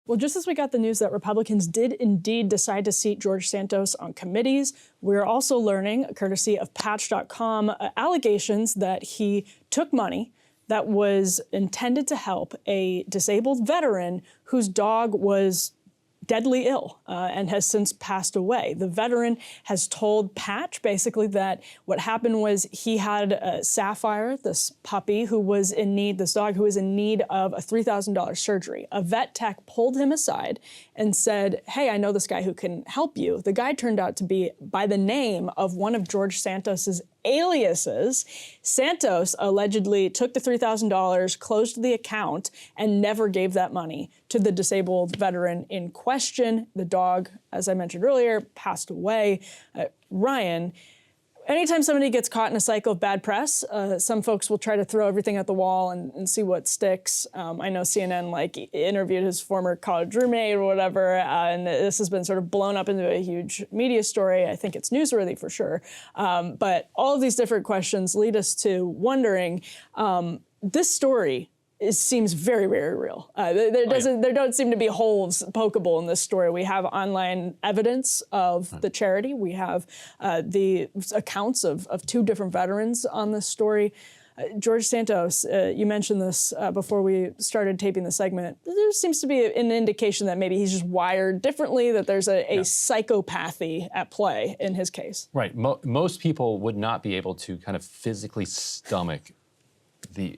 Well, just as we got the news that Republicans did indeed decide to seat George Santos on committees, we're also learning, courtesy of Patch.com, allegations that he took money that was intended to help a disabled veteran whose dog was deadly ill and has since passed away. The veteran has told Patch basically that what happened was he had Sapphire, this puppy who was in need, this dog who was in need of a $3,000 surgery. A vet tech pulled him aside and said, hey, I know this guy who can help you. The guy turned out to be by the name of one of George Santos's aliases. Santos allegedly took the $3,000, closed the account, and never gave that money to the disabled veteran in question. The dog, as I mentioned earlier, passed away. Ryan, anytime somebody gets caught in a cycle of bad press, some folks will try to throw everything at the wall and see what sticks. I know CNN interviewed his former college roommate or whatever, and this has been sort of blown up into a huge media story. I think it's newsworthy for sure. But all of these different questions lead us to wondering, this story seems very, very real. There don't seem to be holes pokeable in this story. We have online evidence of the charity. We have the accounts of two different veterans on this story. George Santos, you mentioned this before we started taping the segment. There seems to be an indication that maybe he's just wired differently, that there's a psychopathy at play in his case. Right. Most people would not be able to kind of physically stomach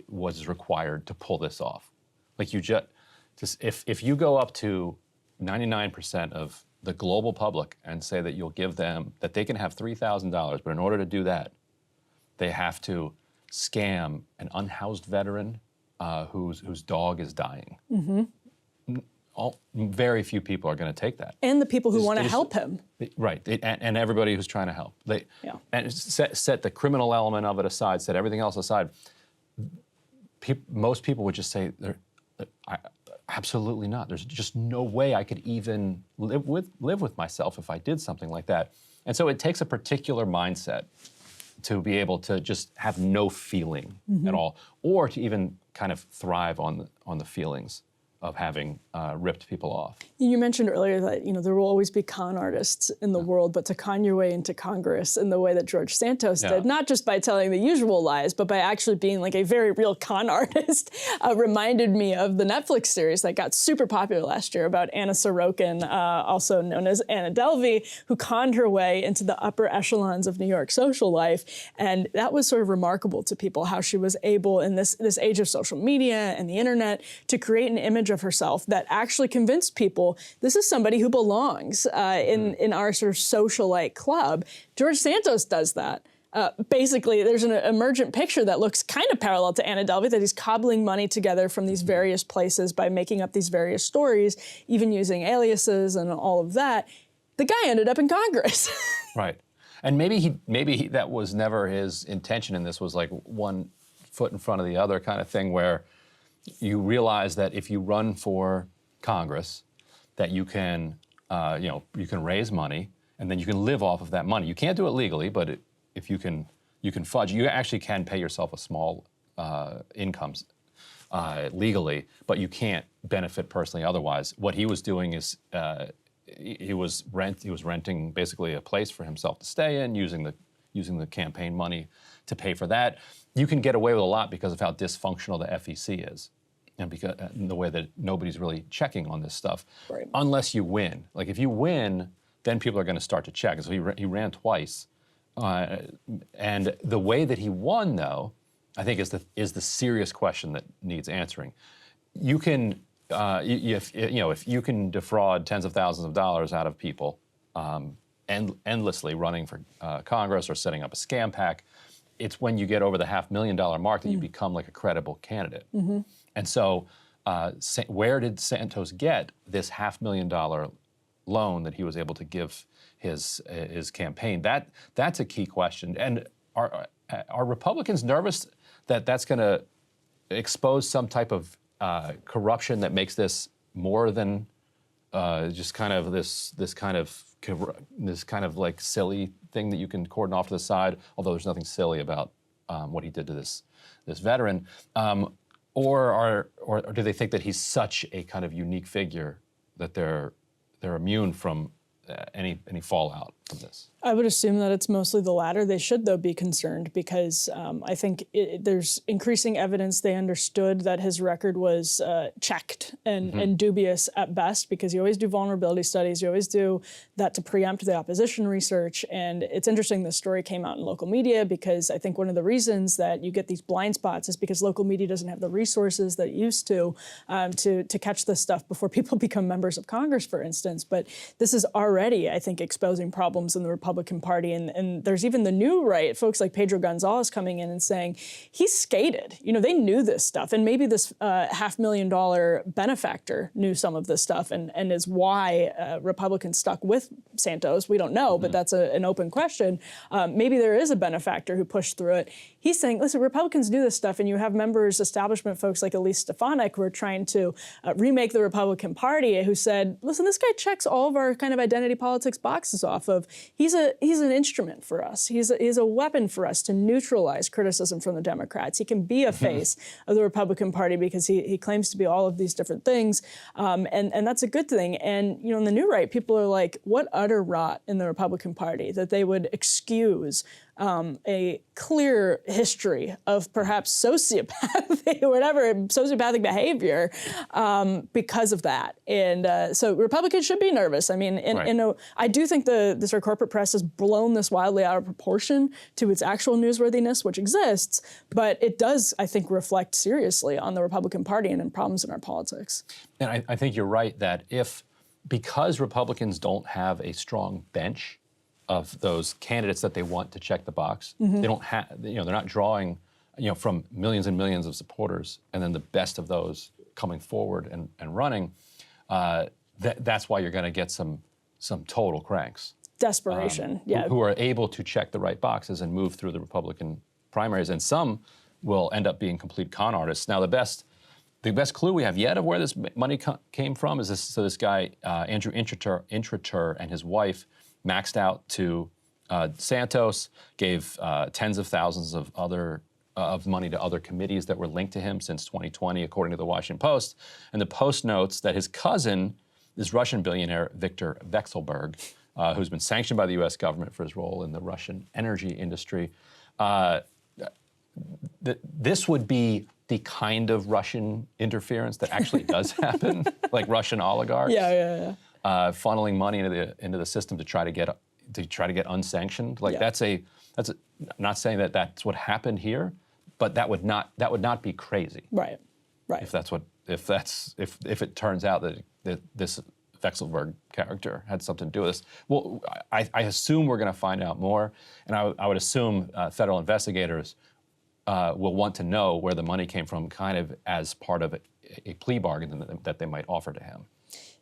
what is required to pull this off. Like if you go up to 99% of the global public and say that you'll give them, that they can have $3,000, but in order to do that, they have to scam an unhoused veteran whose dog is dying. Mm-hmm. Very few people are going to take that. And the people who want to help him. Right, and everybody who's trying to help. And set the criminal element of it aside, set everything else aside. Most people would just say, absolutely not. There's just no way I could even live with myself if I did something like that. And so it takes a particular mindset to be able to just have no feeling at all, or to even kind of thrive on the feelings of having ripped people off. You mentioned earlier that there will always be con artists in the world, but to con your way into Congress in the way that George Santos did, not just by telling the usual lies, but by actually being like a very real con artist, reminded me of the Netflix series that got super popular last year about Anna Sorokin, also known as Anna Delvey, who conned her way into the upper echelons of New York social life. And that was sort of remarkable to people, how she was able in this age of social media and the internet to create an image of herself that actually convinced people this is somebody who belongs in our sort of socialite club. George Santos does that. Basically, there's an emergent picture that looks kind of parallel to Anna Delvey, that he's cobbling money together from these various places by making up these various stories, even using aliases and all of that. The guy ended up in Congress. Right. And maybe that was never his intention, and this was like one foot in front of the other kind of thing, where you realize that if you run for Congress, that you can, you can raise money, and then you can live off of that money. You can't do it legally, but if you can fudge. You actually can pay yourself a small incomes legally, but you can't benefit personally otherwise. What he was doing is he was renting basically a place for himself to stay in, using the campaign money to pay for that. You can get away with a lot because of how dysfunctional the FEC is, and because the way that nobody's really checking on this stuff, unless you win. Like if you win, then people are going to start to check. So he ran twice, and the way that he won, though, I think is the serious question that needs answering. You can, if you can defraud tens of thousands of dollars out of people, endlessly running for Congress or setting up a scam pack. It's when you get over the $500,000 mark that you become like a credible candidate. Mm-hmm. And so where did Santos get this $500,000 loan that he was able to give his campaign? That's a key question. And are Republicans nervous that that's going to expose some type of corruption that makes this more than just kind of this kind of like silly thing that you can cordon off to the side, although there's nothing silly about what he did to this veteran, or do they think that he's such a kind of unique figure that they're immune from any fallout from this? I would assume that it's mostly the latter. They should, though, be concerned because I think there's increasing evidence they understood that his record was checked and dubious at best, because you always do vulnerability studies. You always do that to preempt the opposition research. And it's interesting this story came out in local media, because I think one of the reasons that you get these blind spots is because local media doesn't have the resources that it used to catch this stuff before people become members of Congress, for instance. But this is already, I think, exposing problems in the Republican Party. And there's even the new right, folks like Pedro Gonzalez coming in and saying, he skated. You know, they knew this stuff. And maybe this $500,000 benefactor knew some of this stuff and is why Republicans stuck with Santos. We don't know, but that's an open question. Maybe there is a benefactor who pushed through it. He's saying, listen, Republicans knew this stuff, and you have members, establishment folks like Elise Stefanik, who are trying to remake the Republican Party, who said, listen, this guy checks all of our kind of identity politics boxes off of. He's an instrument for us. He's a weapon for us to neutralize criticism from the Democrats. He can be a face of the Republican Party because he claims to be all of these different things, and that's a good thing. And you know, in the new right, people are like, what utter rot in the Republican Party that they would excuse a clear history of perhaps sociopathic behavior because of that. And so Republicans should be nervous. I mean, I do think this our corporate press has blown this wildly out of proportion to its actual newsworthiness, which exists, but it does, I think, reflect seriously on the Republican Party and in problems in our politics. And I think you're right that because Republicans don't have a strong bench of those candidates that they want to check the box, they don't have, they're not drawing, from millions and millions of supporters, and then the best of those coming forward and running. That's why you're going to get some total cranks. Desperation, who are able to check the right boxes and move through the Republican primaries, and some will end up being complete con artists. Now, the best clue we have yet of where this money came from is this guy Andrew Intrater and his wife maxed out to Santos, gave tens of thousands of money to other committees that were linked to him since 2020, according to the Washington Post. And the Post notes that his cousin is Russian billionaire Viktor Vekselberg, who's been sanctioned by the U.S. government for his role in the Russian energy industry. This would be the kind of Russian interference that actually does happen, like Russian oligarchs. Funneling money into the system to try to get unsanctioned. Like that's I'm not saying that that's what happened here, but that would not be crazy. Right. If it turns out that this Vekselberg character had something to do with this. Well, I assume we're going to find out more, and I would assume federal investigators will want to know where the money came from, kind of as part of a plea bargain that they might offer to him.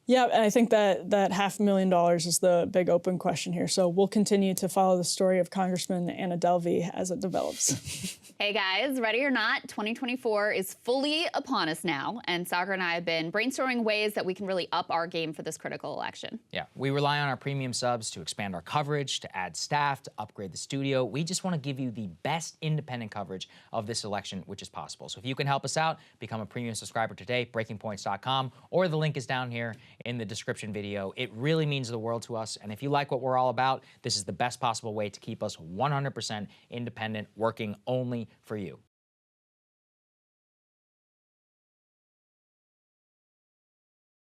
Yeah, and I think that $500,000 is the big open question here. So we'll continue to follow the story of Congressman Anna Delvey as it develops. Hey guys, ready or not, 2024 is fully upon us now, and Sagar and I have been brainstorming ways that we can really up our game for this critical election. Yeah, we rely on our premium subs to expand our coverage, to add staff, to upgrade the studio. We just want to give you the best independent coverage of this election, which is possible. So if you can help us out, become a premium subscriber today, breakingpoints.com, or the link is down here in the description video. It really means the world to us, and if you like what we're all about, this is the best possible way to keep us 100% independent, working only for you.